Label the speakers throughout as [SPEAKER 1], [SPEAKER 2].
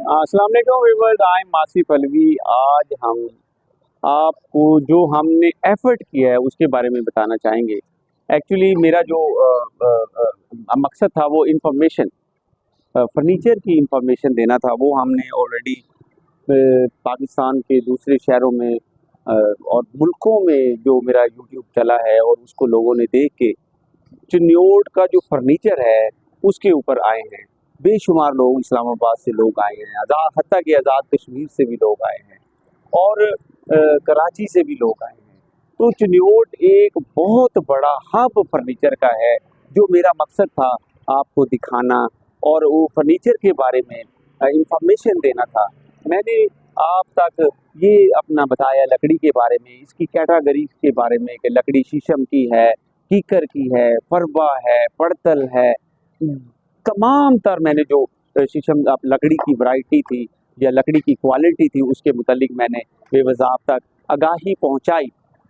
[SPEAKER 1] अस्सलाम वालेकुम viewers, I am Asif Alvi. आज हम आपको जो हमने एफर्ट किया है उसके बारे में बताना चाहेंगे। एक्चुअली मेरा जो मकसद था वो इंफॉर्मेशन, फर्नीचर की इंफॉर्मेशन देना था। वो हमने ऑलरेडी पाकिस्तान के दूसरे शहरों में और मुल्कों में जो मेरा यूट्यूब चला है और उसको लोगों ने देख के चिन्योट का जो फर्नीचर है उसके ऊपर आए हैं। बेशुमार लोग इस्लामाबाद से लोग आए हैं, आज़ाद हत्ता कि आज़ाद कश्मीर से भी लोग आए हैं और कराची से भी लोग आए हैं। तो चिन्योट एक बहुत बड़ा हब फर्नीचर का है। जो मेरा मकसद था आपको दिखाना और वो फर्नीचर के बारे में इंफॉर्मेशन देना था। मैंने आप तक ये अपना बताया लकड़ी के बारे में, इसकी कैटेगरी के बारे में कि लकड़ी शीशम की है, कीकर की है, फरबा है, पड़तल है। तमाम तर मैंने जो शीशम लकड़ी की वैरायटी थी या लकड़ी की क्वालिटी थी उसके मुतालिक मैंने बेवज़ाब्ता तक आगाही पहुंचाई।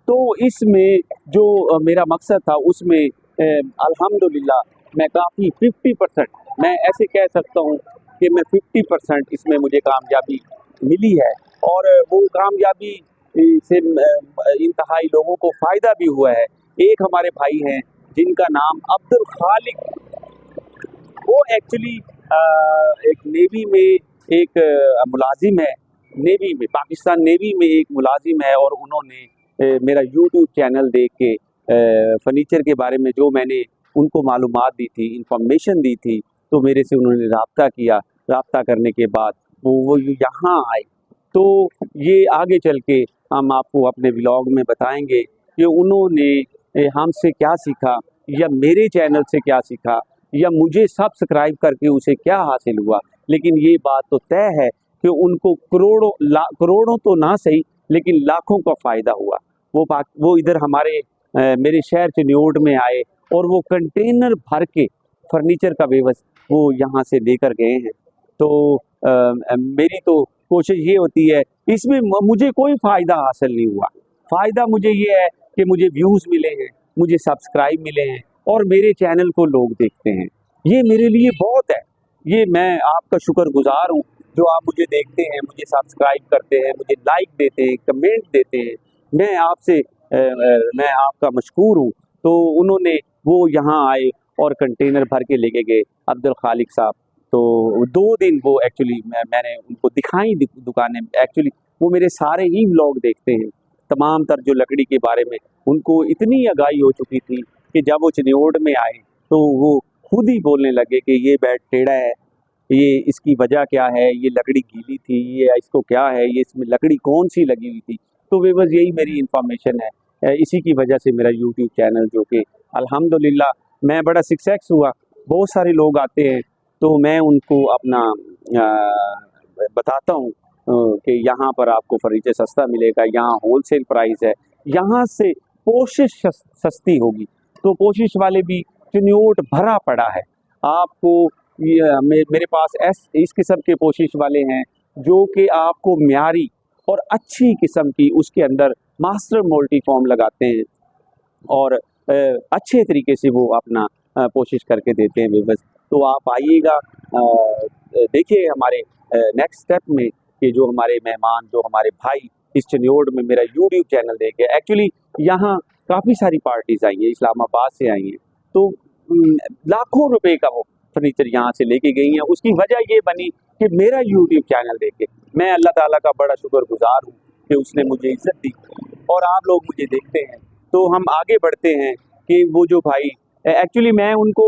[SPEAKER 1] तो इसमें जो मेरा मकसद था उसमें अल्हम्दुलिल्लाह मैं काफ़ी 50% मैं ऐसे कह सकता हूँ कि मैं 50% इसमें मुझे कामयाबी मिली है। और वो कामयाबी से इंतहाई लोगों को फ़ायदा भी हुआ है। एक हमारे भाई हैं जिनका नाम अब्दुल खालिक, वो एक्चुअली एक नेवी में एक मुलाजिम है। नेवी में, पाकिस्तान नेवी में एक मुलाजिम है और उन्होंने मेरा यूट्यूब चैनल देख के फर्नीचर के बारे में जो मैंने उनको मालूमात दी थी, इंफॉर्मेशन दी थी, तो मेरे से उन्होंने रब्ता किया। रब्ता करने के बाद वो यहाँ आए। तो ये आगे चल के हम आपको अपने व्लॉग में बताएंगे कि उन्होंने हमसे क्या सीखा या मेरे चैनल से क्या सीखा या मुझे सब्सक्राइब करके उसे क्या हासिल हुआ। लेकिन ये बात तो तय है कि उनको करोड़ों तो ना सही लेकिन लाखों का फ़ायदा हुआ। वो इधर हमारे मेरे शहर चिन्योट में आए और वो कंटेनर भर के फर्नीचर का वो यहाँ से लेकर गए हैं। तो मेरी तो कोशिश ये होती है, इसमें मुझे कोई फ़ायदा हासिल नहीं हुआ। फ़ायदा मुझे ये है कि मुझे व्यूज़ मिले हैं, मुझे सब्सक्राइब मिले हैं और मेरे चैनल को लोग देखते हैं। ये मेरे लिए बहुत है। ये मैं आपका शुक्रगुज़ार हूँ जो आप मुझे देखते हैं, मुझे सब्सक्राइब करते हैं, मुझे लाइक देते हैं, कमेंट देते हैं। मैं आपसे मैं आपका मशकूर हूँ। तो उन्होंने वो यहाँ आए और कंटेनर भर के लेके गए अब्दुल खालिक साहब। तो 2 दिन वो एक्चुअली मैंने उनको दिखाई दुकानें। एक्चुअली वो मेरे सारे ही व्लॉग देखते हैं। तमाम तर जो लकड़ी के बारे में उनको इतनी आगाही हो चुकी थी कि जब वो चिन्योट में आए तो वो खुद ही बोलने लगे कि ये बेड टेढ़ा है, ये इसकी वजह क्या है, ये लकड़ी गीली थी, ये इसको क्या है, ये इसमें लकड़ी कौन सी लगी हुई थी। तो वे बस यही मेरी इंफॉर्मेशन है। इसी की वजह से मेरा यूट्यूब चैनल जो कि अल्हम्दुलिल्लाह मैं बड़ा सक्सेस हुआ। बहुत सारे लोग आते हैं तो मैं उनको अपना बताता हूँ कि यहाँ पर आपको फर्नीचर सस्ता मिलेगा, यहाँ होलसेल प्राइस है, यहाँ से कोशिश सस्ती होगी। तो कोशिश वाले भी चिन्योट भरा पड़ा है। आपको मेरे पास इस किस्म के कोशिश वाले हैं जो कि आपको म्यारी और अच्छी किस्म की उसके अंदर मास्टर मोल्टी फॉर्म लगाते हैं और अच्छे तरीके से वो अपना कोशिश करके देते हैं बेबस। तो आप आइएगा, देखिए हमारे नेक्स्ट स्टेप में कि जो हमारे मेहमान, जो हमारे भाई इस चिन्योट में मेरा यूट्यूब चैनल देखे। एक्चुअली यहाँ काफ़ी सारी पार्टीज़ आई हैं, इस्लामाबाद से आई हैं, तो लाखों रुपए का वो फर्नीचर यहाँ से लेके गई हैं। उसकी वजह ये बनी कि मेरा यूट्यूब चैनल देखे। मैं अल्लाह ताला का बड़ा शुक्रगुजार हूँ कि उसने मुझे इज्जत दी और आप लोग मुझे देखते हैं। तो हम आगे बढ़ते हैं कि वो जो भाई एक्चुअली मैं उनको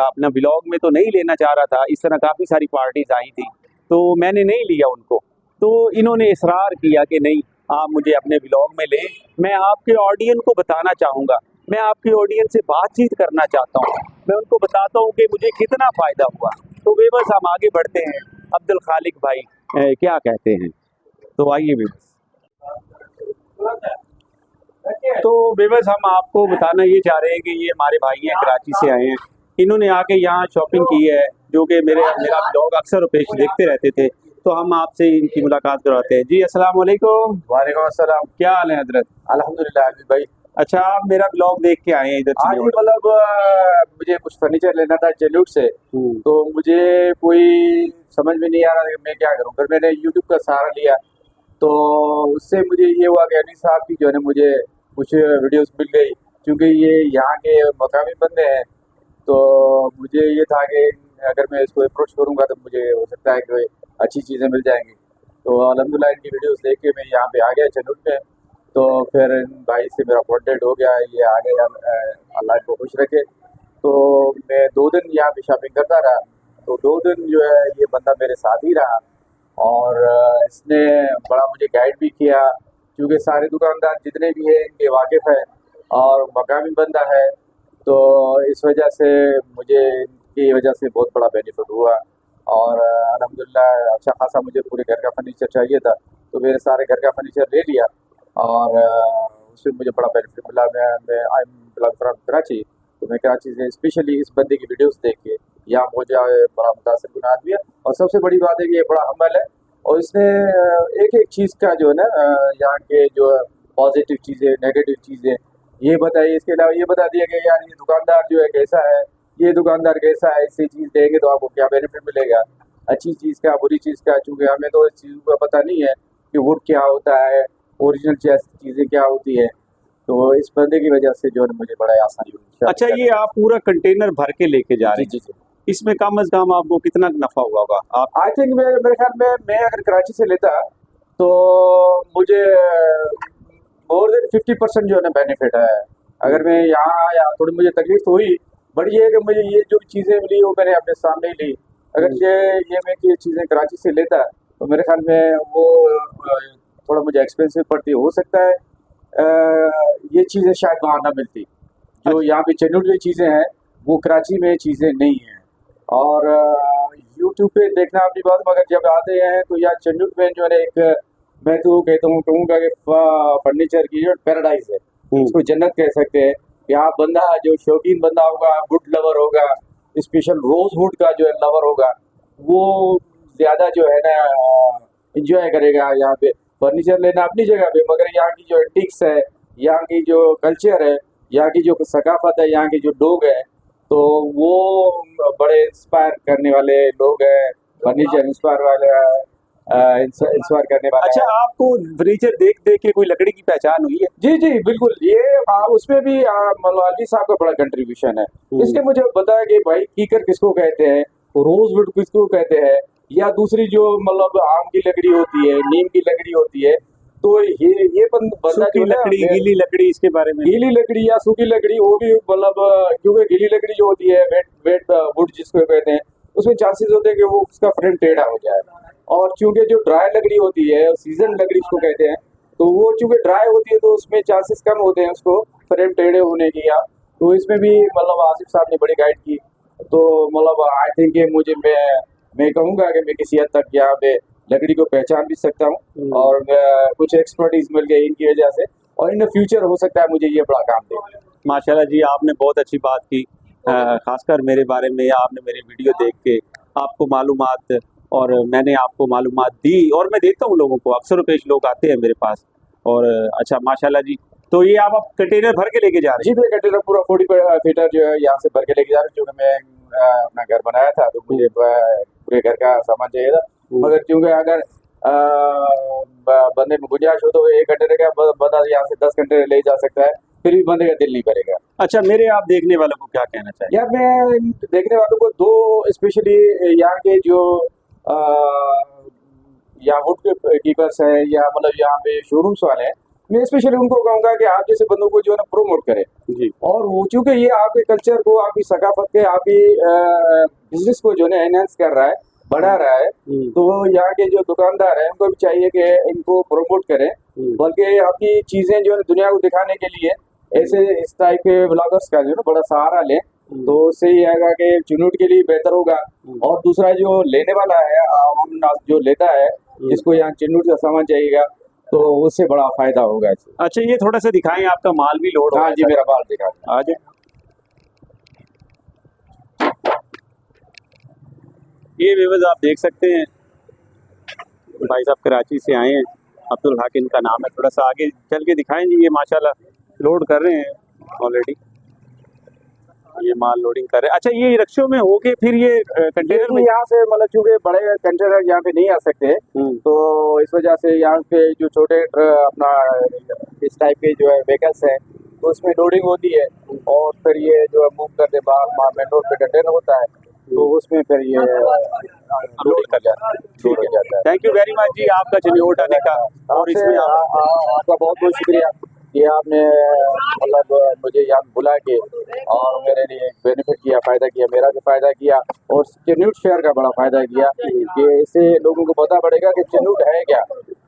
[SPEAKER 1] अपना व्लॉग में तो नहीं लेना चाह रहा था। इस तरह काफ़ी सारी पार्टीज़ आई थी तो मैंने नहीं लिया उनको। तो इन्होंने इसरार किया कि नहीं, आप मुझे अपने व्लॉग में लें। मैं आपके ऑडियंस को बताना चाहूँगा, मैं आपके ऑडियंस से बातचीत करना चाहता हूँ, मैं उनको बताता हूँ कि मुझे कितना फ़ायदा हुआ। तो बेबस हम आगे बढ़ते हैं। अब्दुल खालिक भाई क्या कहते हैं, तो आइए बेबस। तो बेबस हम आपको बताना ये चाह रहे हैं कि ये हमारे भाई हैं, कराची से आए हैं। इन्होंने आके यहाँ शॉपिंग की है, जो कि मेरा ब्लॉग अक्सर पेश देखते रहते थे। तो हम आपसे इनकी मुलाकात करवाते हैं। जी अस्सलाम वालेकुम।
[SPEAKER 2] वालेकुम अस्सलाम।
[SPEAKER 1] क्या हाल है हजरत?
[SPEAKER 2] अल्हम्दुलिल्लाह अली भाई।
[SPEAKER 1] अच्छा, आप मेरा ब्लॉग देख के आए हैं इधर
[SPEAKER 2] हाँ जी,
[SPEAKER 1] चिड़ियों
[SPEAKER 2] मतलब मुझे कुछ फर्नीचर लेना था चेन्नूर से,
[SPEAKER 1] में।
[SPEAKER 2] तो मुझे कोई समझ में नहीं आ रहा कि मैं क्या करूँ। फिर मैंने यूट्यूब का सहारा लिया, तो उससे मुझे ये हुआ कि अली साहब की जो है ना मुझे कुछ वीडियोस मिल गई, क्योंकि ये यहाँ के मकामी बंदे हैं। तो मुझे ये था कि अगर मैं इसको अप्रोच करूँगा तो मुझे हो सकता है कि अच्छी चीज़ें मिल जाएंगी। तो अल्हम्दुलिल्लाह इनकी वीडियोस देख के मैं यहाँ पे आ गया चेन्नूर में। तो फिर इन भाई से मेरा कॉन्टेक्ट हो गया, ये आ गए, अल्लाह इनको खुश रखे। तो मैं 2 दिन यहाँ पे शॉपिंग करता रहा, तो 2 दिन जो है ये बंदा मेरे साथ ही रहा, और इसने बड़ा मुझे गाइड भी किया, क्योंकि सारे दुकानदार जितने भी हैं इनके वाकिफ़ है और मकामी बंदा है। तो इस वजह से मुझे इनकी वजह से बहुत बड़ा बेनिफिट हुआ, और अल्हम्दुलिल्लाह अच्छा खासा मुझे पूरे घर का फर्नीचर चाहिए था, तो मेरे सारे घर का फर्नीचर ले लिया, और उससे मुझे बड़ा बेनिफिट मिला। मैं I am belong from Karachi, तो मैं कराची से स्पेशली इस बंदे की वीडियोस देख के यहाँ पहुँचा, बड़ा मुतासिर आदमी है। और सबसे बड़ी बात है कि ये बड़ा हम्बल है, और इसने एक एक चीज़ का जो है ना यहाँ के जो पॉजिटिव चीज़ें, नेगेटिव चीज़ें ये बताइए। इसके अलावा ये बता दिया कि यार ये दुकानदार जो है कैसा है, ये दुकानदार कैसा है, इससे चीज़ लेंगे तो आपको क्या बेनिफिट मिलेगा, अच्छी चीज़ का, बुरी चीज़ का। चूँकि हमें तो इस चीज़ का पता नहीं है कि वुड क्या होता है, ओरिजिनल चीज़ें क्या होती है। तो इस बंदे की वजह से जो है मुझे बड़ा आसानी हुई।
[SPEAKER 1] अच्छा, ये आप पूरा कंटेनर भर के लेके जा रहे
[SPEAKER 2] जी,
[SPEAKER 1] हैं,
[SPEAKER 2] जी, जी।
[SPEAKER 1] इसमें कम से कम आपको कितना नफा हुआ होगा? आप
[SPEAKER 2] आई थिंक मेरे ख्याल में मैं अगर कराची से लेता तो मुझे मोर देन 50% जो है ना बेनिफिट है। अगर मैं यहाँ आया थोड़ी मुझे तकलीफ तो हुई, बट ये है कि मुझे ये जो चीज़ें मिली वो मैंने अपने सामने ही ली। अगर ये मैं ये चीज़ें कराची से लेता तो मेरे ख्याल में वो थोड़ा मुझे एक्सपेंसिव पड़ती, हो सकता है ये चीज़ें शायद वहाँ ना मिलती। जो यहाँ पे चेन्नई की चीज़ें हैं वो कराची में चीज़ें नहीं हैं। और यूट्यूब पे देखना अपनी बात, मगर जब आते हैं तो यार चेन्नई में जो है ना एक मैं तो कहता हूँ कहूँगा कि फर्नीचर की जो पैराडाइज है, उसको जन्नत कह सकते हैं। यहाँ बंदा जो शौकीन बंदा होगा, वुड लवर होगा, स्पेशल रोज वुड का जो है लवर होगा, वो ज़्यादा जो है ना इंजॉय करेगा यहाँ पे। फर्नीचर लेना अपनी जगह पे, मगर यहाँ की जो एंटिक्स है, यहाँ की जो कल्चर है, यहाँ की जो सकाफत है, यहाँ के जो लोग हैं, तो वो बड़े इंस्पायर करने वाले लोग हैं। फर्नीचर इंस्पायर वाले इंस्पायर करने वाला
[SPEAKER 1] अच्छा,
[SPEAKER 2] है।
[SPEAKER 1] आपको फर्नीचर देख देख के कोई लकड़ी की पहचान हुई है?
[SPEAKER 2] जी, जी, बिल्कुल। ये उसमें भी मतलब अली साहब का बड़ा कंट्रीब्यूशन है। इसने मुझे बताया कि भाई कीकर किसको कहते हैं, रोज़वुड किसको कहते हैं, या दूसरी जो मतलब आम की लकड़ी होती है, नीम की लकड़ी होती है। तो ये बंदा
[SPEAKER 1] सूखी
[SPEAKER 2] जो है ना
[SPEAKER 1] लकड़ी, गीली लकड़ी, इसके बारे में?
[SPEAKER 2] गीली लकड़ी या सूखी लकड़ी, वो भी मतलब क्योंकि गीली लकड़ी जो होती है वेट वेट वुड जिसको कहते हैं, उसमें चांसेस होते हैं कि वो उसका फ्रेम टेढ़ा हो जाए। और चूंकि जो ड्राई लकड़ी होती है, सीजन लकड़ी उसको कहते हैं, तो वो चूंकि ड्राई होती है तो उसमें चांसेस कम होते हैं उसको फ्रेम टेढ़े होने की। या तो इसमें भी मतलब आसिफ साहब ने बड़ी गाइड की। तो मतलब आई थिंक मैं कहूँगा कि मैं किसी हद तक यहाँ पे लकड़ी को पहचान भी सकता हूँ, और कुछ एक्सपर्टीज मिल गई इनकी वजह से, और इन फ्यूचर हो सकता है मुझे ये बड़ा काम दे।
[SPEAKER 1] माशाल्लाह जी, आपने बहुत अच्छी बात की, खासकर मेरे बारे में। आपने मेरी वीडियो देख के आपको मालूमात, और मैंने आपको मालूमात दी, और मैं देता हूँ लोगों को, अक्सर पेश लोग आते हैं मेरे पास। और अच्छा माशाल्लाह जी, तो ये आप कंटेनर भर के लेके जा रहे
[SPEAKER 2] जी, मैं कंटेनर पूरा 40 फीटर जो है यहाँ से भर के लेके जा रहा हूँ, क्योंकि मैं अपना घर बनाया था, तो मुझे पूरे घर का सामान चाहिए था। मगर क्योंकि अगर बंदे में गुंजाइश हो तो 1 घंटे का बंदा यहाँ से 10 घंटे ले जा सकता है, फिर भी बंदे का दिल नहीं करेगा।
[SPEAKER 1] हैं? अच्छा, मेरे आप देखने वालों को क्या कहना चाहिए?
[SPEAKER 2] यार मैं देखने वालों को दो स्पेशली यहाँ के जो यहाँ वुड के कीपर्स हैं, या मतलब यहाँ पे शोरूम्स वाले हैं, मैं स्पेशली उनको कहूँगा कि आप जैसे बंदों को जो है ना प्रोमोट करें।
[SPEAKER 1] जी।
[SPEAKER 2] और वो चूंकि ये आपके कल्चर को, आपकी सकाफत के, आपकी बिजनेस को जो है ना एनहेंस कर रहा है, बढ़ा रहा है, तो यहाँ के जो दुकानदार हैं उनको भी चाहिए कि इनको प्रोमोट करें, बल्कि आपकी चीज़ें जो है दुनिया को दिखाने के लिए ऐसे इस टाइप के ब्लॉगर्स का जो है ना बड़ा सहारा लें, तो उससे ये आएगा कि चुनूट के लिए बेहतर होगा। और दूसरा जो लेने वाला है, आवाम नास जो लेता है, जिसको यहाँ चिन्नूट का सामान चाहिएगा, तो उससे बड़ा फायदा होगा इससे।
[SPEAKER 1] अच्छा, ये थोड़ा सा दिखाएं, आपका माल भी लोड हो
[SPEAKER 2] हाँ
[SPEAKER 1] गया
[SPEAKER 2] जी,
[SPEAKER 1] था।
[SPEAKER 2] मेरा बाल दिखा।
[SPEAKER 1] आ जाए। ये व्यूअर्स आप देख सकते हैं, भाई साहब कराची से आए हैं, अब्दुल हाकिम का नाम है। थोड़ा सा आगे चल के दिखाएं जी, ये माशाल्लाह लोड कर रहे हैं ऑलरेडी, ये माल लोडिंग कर रहे हैं। अच्छा, ये रिक्शों में होके फिर ये कंटेनर में,
[SPEAKER 2] यहाँ से मतलब चूंकि बड़े कंटेनर यहाँ पे नहीं आ सकते, तो इस वजह से यहाँ पे जो छोटे अपना इस टाइप के जो है व्हीकल्स है, तो उसमें लोडिंग होती है और फिर ये जो है मूव करते बाहर मेन रोड पे कंटेनर होता है, तो उसमें फिर ये
[SPEAKER 1] लोड कर जाता है। ठीक है,
[SPEAKER 2] जाता है।
[SPEAKER 1] थैंक यू वेरी मच जी आपका चनियोट आने का, और इसमें
[SPEAKER 2] आपका बहुत बहुत शुक्रिया कि आपने मतलब मुझे यहाँ बुला के और मेरे लिए बेनिफिट किया, फ़ायदा किया, मेरा भी फ़ायदा किया और चिन्यूट शहर का बड़ा फ़ायदा किया कि इससे लोगों को पता पड़ेगा कि चिन्यूट है क्या,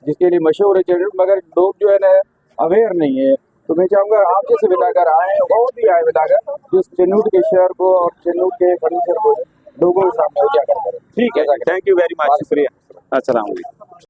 [SPEAKER 2] जिसके लिए मशहूर है चिन्यूट, मगर लोग जो है ना अवेयर नहीं है। तो मैं चाहूँगा आप जैसे बिलाकर आए और भी आए बिलाकर जिस चिन्यूट के शहर को और चिन्यूट के फर्नीचर को लोगों के सामने उजागर करें।
[SPEAKER 1] ठीक है, थैंक यू वेरी मच, शुक्रिया, अस्सलाम वालेकुम।